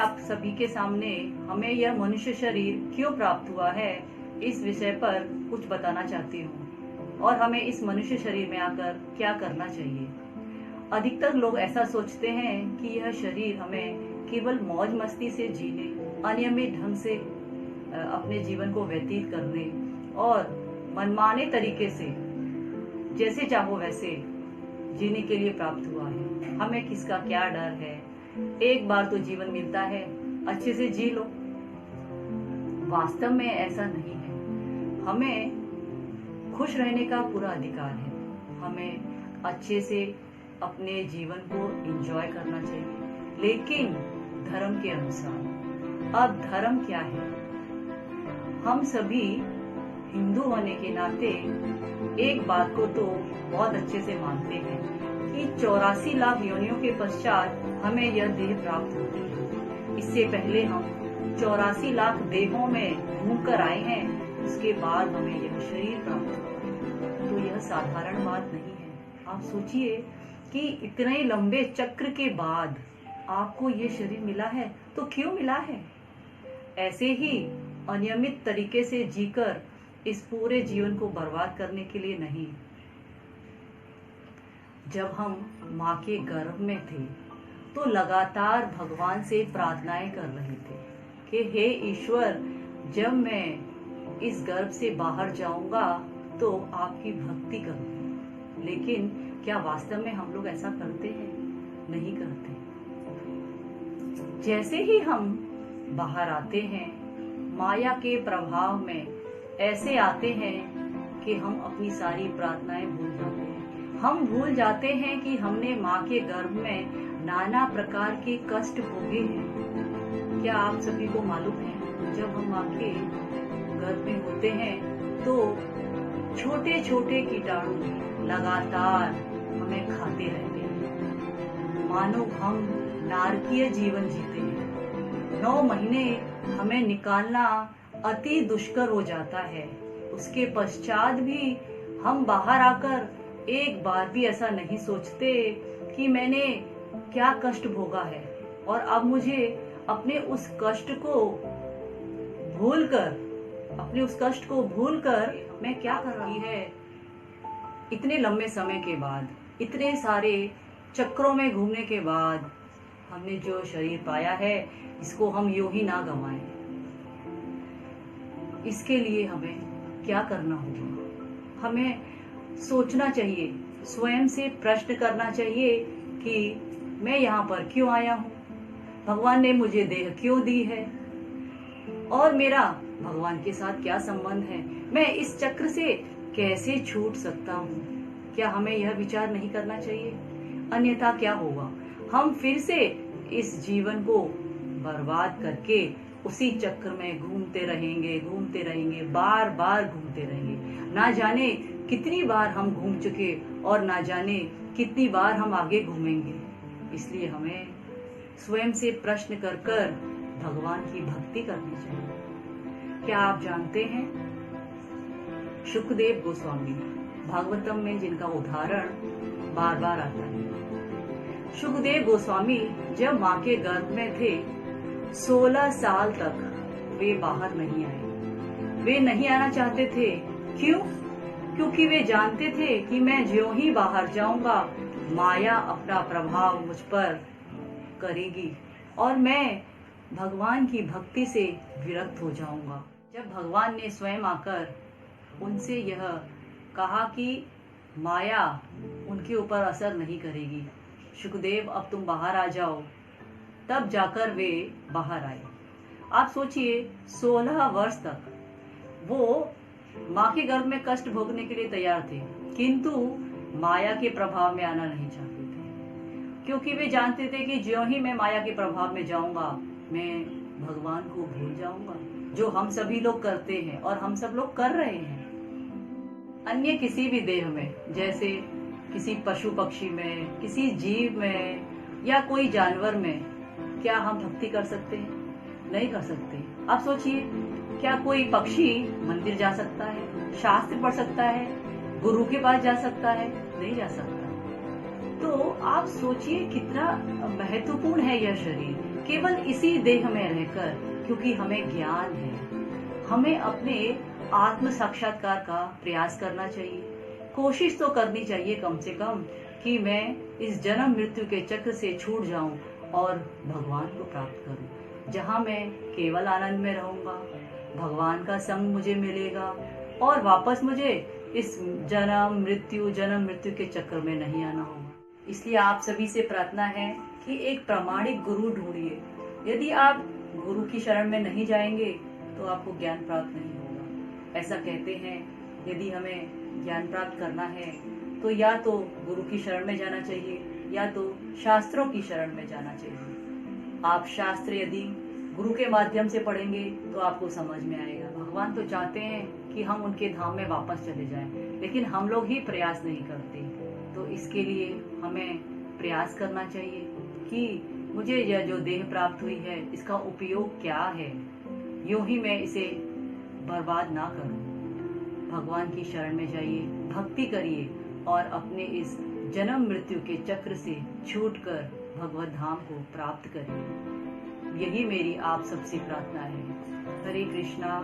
आप सभी के सामने हमें यह मनुष्य शरीर क्यों प्राप्त हुआ है, इस विषय पर कुछ बताना चाहती हूँ और हमें इस मनुष्य शरीर में आकर क्या करना चाहिए। अधिकतर लोग ऐसा सोचते हैं कि यह शरीर हमें केवल मौज मस्ती से जीने, अनियमित ढंग से अपने जीवन को व्यतीत करने और मनमाने तरीके से जैसे चाहो वैसे जीने के लिए प्राप्त हुआ है। हमें किसका क्या डर है, एक बार तो जीवन मिलता है, अच्छे से जी लो। वास्तव में ऐसा नहीं है। हमें खुश रहने का पूरा अधिकार है। हमें अच्छे से अपने जीवन को एंजॉय करना चाहिए, लेकिन धर्म के अनुसार। अब धर्म क्या है? हम सभी हिंदू होने के नाते एक बात को तो बहुत अच्छे से मानते हैं कि 84 लाख योनियों के पश्चात हमें यह देह प्राप्त होती है। इससे पहले हम 84 लाख देहों में घूम कर आए हैं, उसके बाद हमें यह शरीर प्राप्त हुआ। तो यह साधारण बात नहीं है। आप सोचिए कि इतने लंबे चक्र के बाद आपको ये शरीर मिला है, तो क्यों मिला है? ऐसे ही अनियमित तरीके से जीकर इस पूरे जीवन को बर्बाद करने के लिए नहीं। जब हम माँ के गर्भ में थे तो लगातार भगवान से प्रार्थनाएं कर रहे थे कि हे ईश्वर, जब मैं इस गर्भ से बाहर जाऊंगा तो आपकी भक्ति करूंगा। लेकिन क्या वास्तव में हम लोग ऐसा करते हैं? नहीं करते। जैसे ही हम बाहर आते हैं, माया के प्रभाव में ऐसे आते हैं कि हम अपनी सारी प्रार्थनाएं भूल जाते हैं। हम भूल जाते हैं कि हमने माँ के गर्भ में नाना प्रकार के कष्ट भोगे हैं। क्या आप सभी को मालूम है, जब हम माँ के गर्भ में होते हैं तो छोटे छोटे कीटाणु लगातार हमें खाते रहते हैं, मानो हम नारकीय जीवन जीते हैं। 9 महीने हमें निकालना अति दुष्कर हो जाता है। उसके पश्चात भी हम बाहर आकर एक बार भी ऐसा नहीं सोचते कि मैंने क्या कष्ट भोगा है और अब मुझे अपने उस कष्ट को भूलकर मैं क्या कर रही है। इतने लंबे समय के बाद, इतने सारे चक्रों में घूमने के बाद हमने जो शरीर पाया है, इसको हम यूं ही ना गंवाएं। इसके लिए हमें क्या करना होगा? हमें सोचना चाहिए, स्वयं से प्रश्न करना चाहिए कि मैं यहाँ पर क्यों आया हूँ, भगवान ने मुझे देह क्यों दी है और मेरा भगवान के साथ क्या संबंध है, मैं इस चक्र से कैसे छूट सकता हूँ। क्या हमें यह विचार नहीं करना चाहिए? अन्यथा क्या होगा? हम फिर से इस जीवन को बर्बाद करके उसी चक्र में घूमते रहेंगे, बार बार घूमते रहेंगे। ना जाने कितनी बार हम घूम चुके और ना जाने कितनी बार हम आगे घूमेंगे। इसलिए हमें स्वयं से प्रश्न कर कर भगवान की भक्ति करनी चाहिए। क्या आप जानते हैं, शुकदेव गोस्वामी भागवतम में जिनका उदाहरण बार बार आता है, शुकदेव गोस्वामी जब माँ के गर्भ में थे 16 साल तक वे बाहर नहीं आए। वे नहीं आना चाहते थे। क्यों? क्योंकि वे जानते थे कि मैं ज्यों ही बाहर जाऊंगा, माया अपना प्रभाव मुझ पर करेगी और मैं भगवान की भक्ति से विरक्त हो जाऊंगा। जब भगवान ने स्वयं आकर उनसे यह कहा कि माया उनके ऊपर असर नहीं करेगी, शुकदेव अब तुम बाहर आ जाओ, तब जाकर वे बाहर आए। आप सोचिए, 16 वर्ष तक वो माँ के गर्भ में कष्ट भोगने के लिए तैयार थे, किंतु माया के प्रभाव में आना नहीं चाहते थे, क्योंकि वे जानते थे कि ज्यों ही मैं माया के प्रभाव में जाऊंगा, मैं भगवान को भूल जाऊंगा, जो हम सभी लोग करते हैं और हम सब लोग कर रहे हैं। अन्य किसी भी देह में, जैसे किसी पशु पक्षी में, किसी जीव में या कोई जानवर में, क्या हम भक्ति कर सकते हैं? नहीं कर सकते। आप सोचिए, क्या कोई पक्षी मंदिर जा सकता है, शास्त्र पढ़ सकता है, गुरु के पास जा सकता है? नहीं जा सकता। तो आप सोचिए कितना महत्वपूर्ण है यह शरीर, केवल इसी देह में रहकर, क्योंकि हमें ज्ञान है, हमें अपने आत्म साक्षात्कार का प्रयास करना चाहिए। कोशिश तो करनी चाहिए कम से कम कि मैं इस जन्म मृत्यु के चक्र से छूट जाऊं और भगवान को प्राप्त करूं, जहां मैं केवल आनंद में रहूंगा, भगवान का संग मुझे मिलेगा और वापस मुझे इस जन्म मृत्यु के चक्कर में नहीं आना होगा। इसलिए आप सभी से प्रार्थना है कि एक प्रामाणिक गुरु ढूंढिए। यदि आप गुरु की शरण में नहीं जाएंगे तो आपको ज्ञान प्राप्त नहीं होगा। ऐसा कहते हैं, यदि हमें ज्ञान प्राप्त करना है तो या तो गुरु की शरण में जाना चाहिए या तो शास्त्रों की शरण में जाना चाहिए। आप शास्त्र यदि गुरु के माध्यम से पढ़ेंगे तो आपको समझ में आएगा। भगवान तो चाहते हैं कि हम उनके धाम में वापस चले जाएं, लेकिन हम लोग ही प्रयास नहीं करते। तो इसके लिए हमें प्रयास करना चाहिए कि मुझे यह जो देह प्राप्त हुई है इसका उपयोग क्या है, यूं ही मैं इसे बर्बाद ना करूं। भगवान की शरण में जाइए, भक्ति करिए और अपने इस जन्म मृत्यु के चक्र से छूटकर भगवत धाम को प्राप्त करिए। यही मेरी आप सबसे प्रार्थना है। हरे कृष्णा।